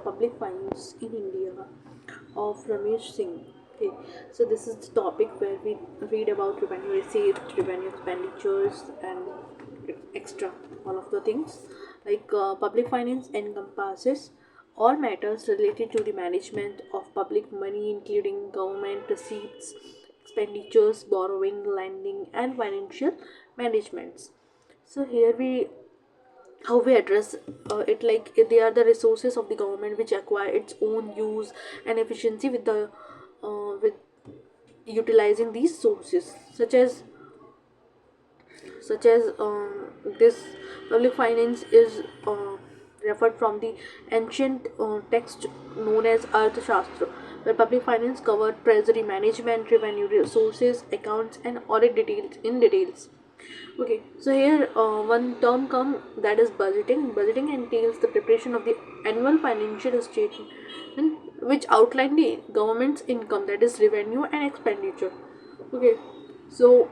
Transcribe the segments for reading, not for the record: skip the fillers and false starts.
public finance in India of Ramesh Singh. Okay, so this is the topic where we read about revenue receipts, revenue expenditures, and extra all of the things. Public finance encompasses all matters related to the management of public money, including government receipts, expenditures, borrowing, lending, and financial managements. So here we how we address it, like they are the resources of the government which acquire its own use and efficiency with utilizing these sources, such as this public finance is referred from the ancient text known as Arthashastra, where public finance covered treasury management, revenue resources, accounts, and audit details. Okay, so here one term come, that is budgeting. Budgeting entails the preparation of the annual financial statement which outline the government's income, that is revenue and expenditure. Okay, so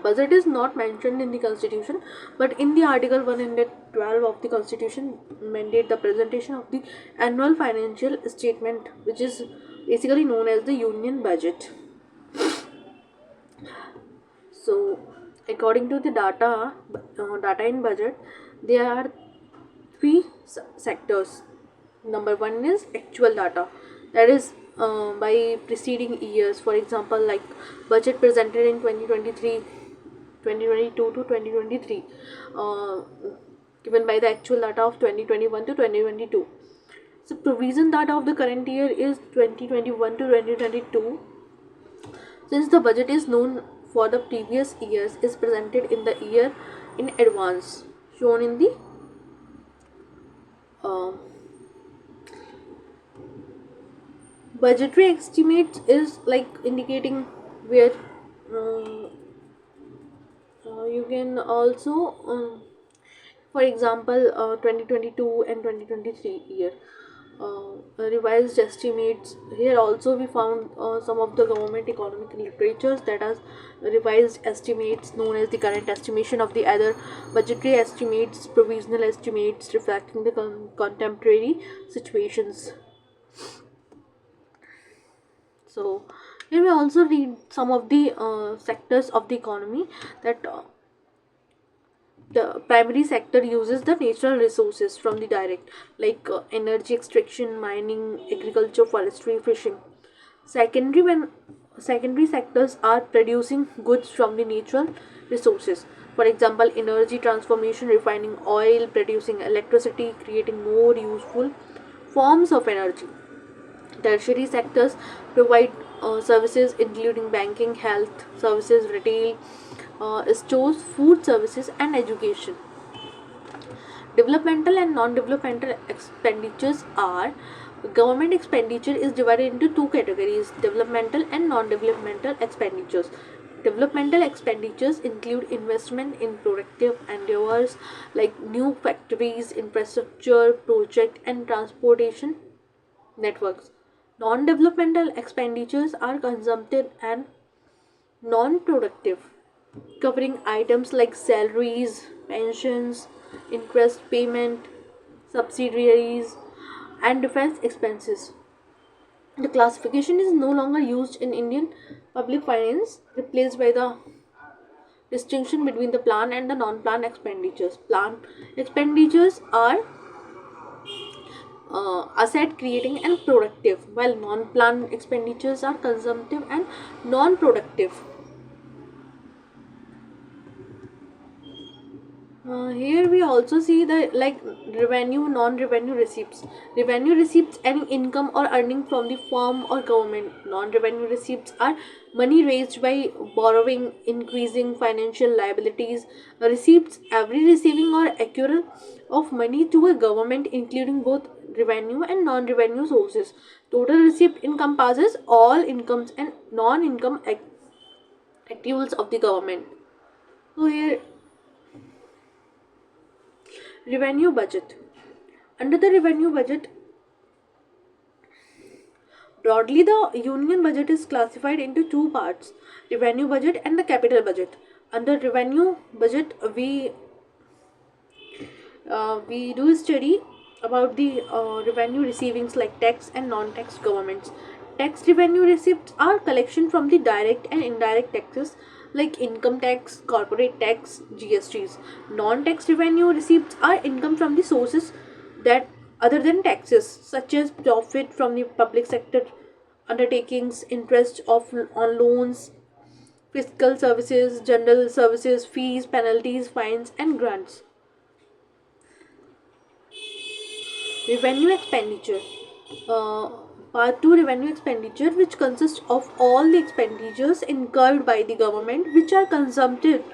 budget is not mentioned in the constitution, but in the article 112 of the constitution mandate the presentation of the annual financial statement, which is basically known as the union budget. So, according to the data in budget, there are three sectors. Number one is actual data, that is by preceding years. For example, like budget presented in 2023, 2022 to 2023, uh, given by the actual data of 2021 to 2022. So, provision data of the current year is 2021 to 2022. Since the budget is known for the previous years, is presented in the year in advance, shown in the uh, budgetary estimates is like indicating where um, you can also for example 2022 and 2023 year revised estimates. Here also we found some of the government economic literatures that has revised estimates known as the current estimation of the other budgetary estimates, provisional estimates reflecting the contemporary situations. So here we also read some of the sectors of the economy, that the primary sector uses the natural resources from the direct, like energy extraction, mining, agriculture, forestry, fishing. Secondary when secondary sectors are producing goods from the natural resources. For example, energy transformation, refining oil, producing electricity, creating more useful forms of energy. Tertiary sectors provide services including banking, health services, retail, stores, food services, and education. Developmental and non-developmental expenditures are government expenditure is divided into two categories: developmental and non-developmental expenditures. Developmental expenditures include investment in productive endeavors like new factories, infrastructure project, and transportation networks. Non-developmental expenditures are consumptive and non-productive, covering items like salaries, pensions, interest payment, subsidiaries, and defense expenses. The classification is no longer used in Indian public finance, replaced by the distinction between the plan and the non-plan expenditures. Plan expenditures are asset creating and productive, while non-plan expenditures are consumptive and non-productive. Here we also see the like revenue, non-revenue receipts. Revenue receipts any income or earning from the firm or government. Non-revenue receipts are money raised by borrowing, increasing financial liabilities. Receipts every receiving or accrual of money to a government, including both revenue and non-revenue sources. Total receipt encompasses all incomes and non-income activities of the government. So here, revenue budget. Under the revenue budget, broadly the union budget is classified into two parts: revenue budget and the capital budget. Under revenue budget, we do study about the revenue receivings like tax and non-tax governments. Tax revenue receipts are collection from the direct and indirect taxes like income tax, corporate tax, GSTs. Non-tax revenue receipts are income from the sources that other than taxes, such as profit from the public sector undertakings, interest on loans, fiscal services, general services, fees, penalties, fines, and grants. Revenue expenditure. Uh, Part 2, revenue expenditure, which consists of all the expenditures incurred by the government which are consumptive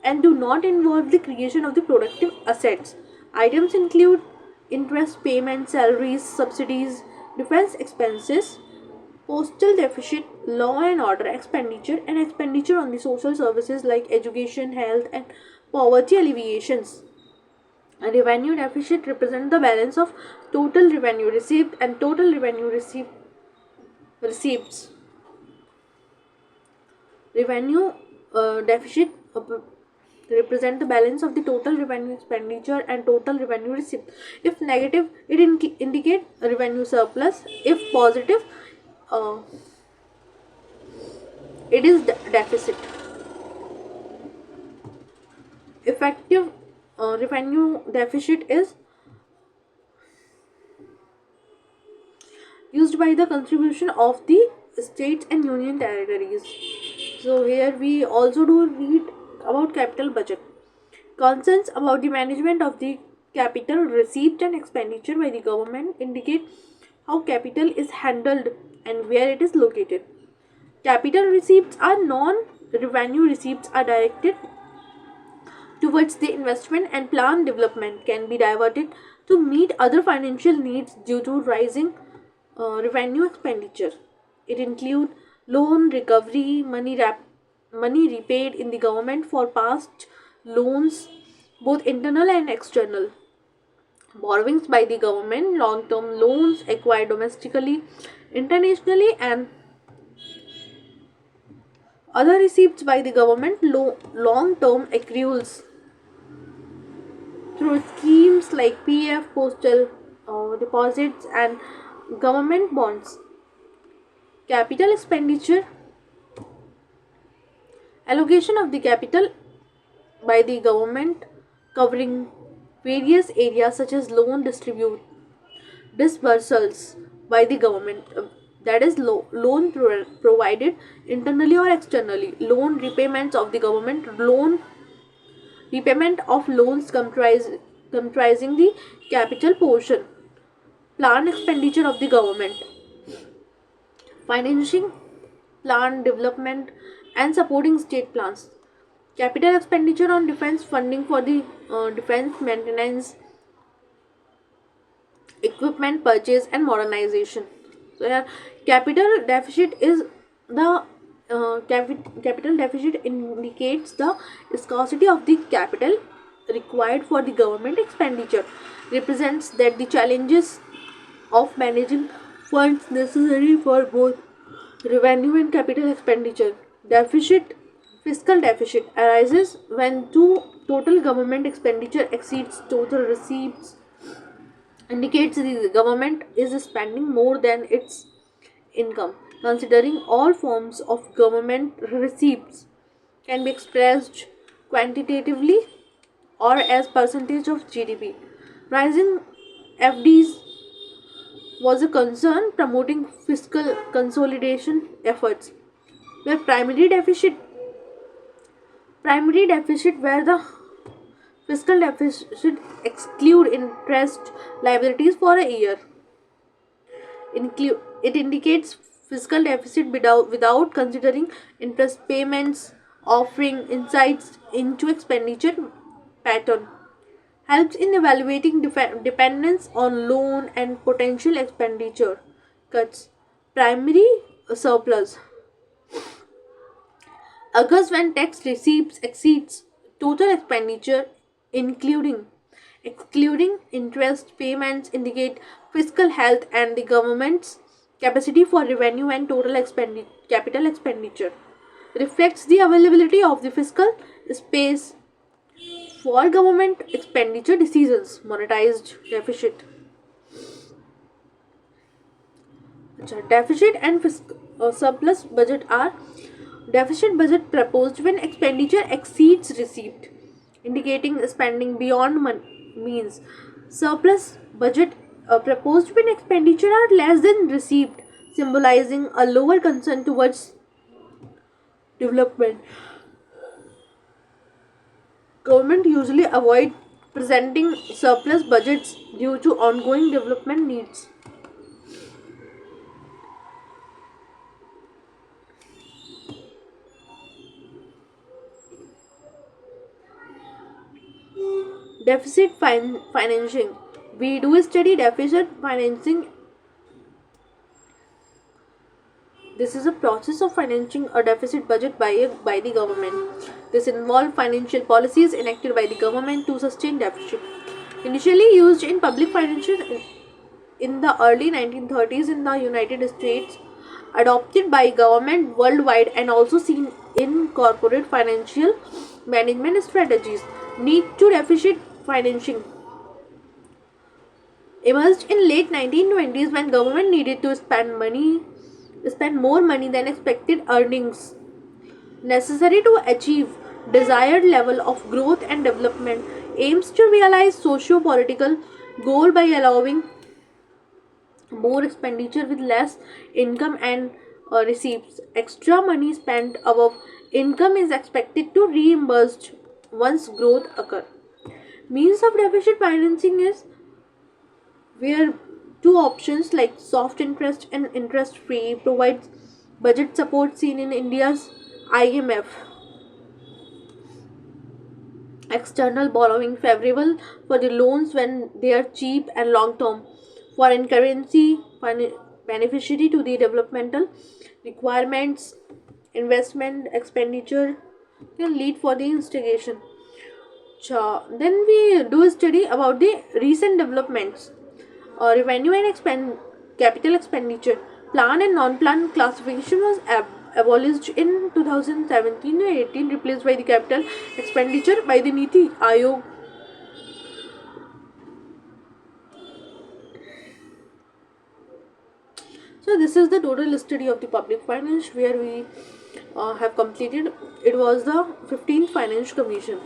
and do not involve the creation of the productive assets. Items include interest payments, salaries, subsidies, defense expenses, postal deficit, law and order expenditure, and expenditure on the social services like education, health, and poverty alleviations. A revenue deficit represents the balance of total revenue received and total revenue receipts. Revenue deficit represent the balance of the total revenue expenditure and total revenue receipt. If negative, it indicate a revenue surplus. If positive, uh, it is deficit. Effective revenue deficit is used by the contribution of the states and union territories. So here we also do read about capital budget. Concerns about the management of the capital receipt and expenditure by the government indicate how capital is handled and where it is located. Capital receipts are non-revenue receipts are directed towards the investment and plant development can be diverted to meet other financial needs due to rising revenue expenditure. It include loan recovery, money repaid in the government for past loans, both internal and external. Borrowings by the government, long-term loans acquired domestically, internationally, and other receipts by the government, long-term accruals through schemes like PF, postal deposits, and government bonds. Capital expenditure, allocation of the capital by the government covering various areas such as loan distribute disbursals by the government, that is loan provided internally or externally, loan repayments of the government, loan repayment of loans comprising the capital portion, plan expenditure of the government, financing plan development and supporting state plans, capital expenditure on defense funding for the defense maintenance, equipment purchase and modernization. So here capital deficit is the capital deficit indicates the scarcity of the capital required for the government expenditure, represents that the challenges of managing funds necessary for both revenue and capital expenditure. Deficit, fiscal deficit arises when total government expenditure exceeds total receipts, indicates the government is spending more than its income. Considering all forms of government receipts can be expressed quantitatively or as percentage of GDP. Rising FDs was a concern promoting fiscal consolidation efforts, where primary deficit where the fiscal deficit exclude interest liabilities for a year. It indicates fiscal deficit without considering interest payments, offering insights into expenditure pattern. Helps in evaluating dependence on loan and potential expenditure cuts. Primary surplus occurs when tax receipts exceeds total expenditure, including excluding interest payments, indicate fiscal health and the government's capacity for revenue and total capital expenditure. Reflects the availability of the fiscal space for government expenditure decisions. Monetized deficit. Deficit and surplus budget are deficit budget proposed when expenditure exceeds receipt, indicating spending beyond means. Surplus budget proposed when expenditure are less than received, symbolizing a lower concern towards development. Government usually avoid presenting surplus budgets due to ongoing development needs. Deficit financing. We do study deficit financing. This is a process of financing a deficit budget by the government. This involves financial policies enacted by the government to sustain deficit. Initially used in public financial in the early 1930s in the United States, adopted by government worldwide and also seen in corporate financial management strategies. Need to deficit financing emerged in late 1920s when government needed to spend more money than expected earnings necessary to achieve desired level of growth and development. Aims to realize socio-political goal by allowing more expenditure with less income and receipts. Extra money spent above income is expected to reimbursed once growth occur. Means of deficit financing is where two options like soft interest and interest free provides budget support seen in India's IMF. External borrowing favorable for the loans when they are cheap and long term. Foreign currency beneficiary to the developmental requirements. Investment expenditure can lead for the instigation. Then we do a study about the recent developments. Revenue and capital expenditure. Plan and non-plan classification was abolished in 2017-18, replaced by the capital expenditure by the Niti Aayog. So this is the total study of the public finance where we have completed. It was the 15th Finance Commission.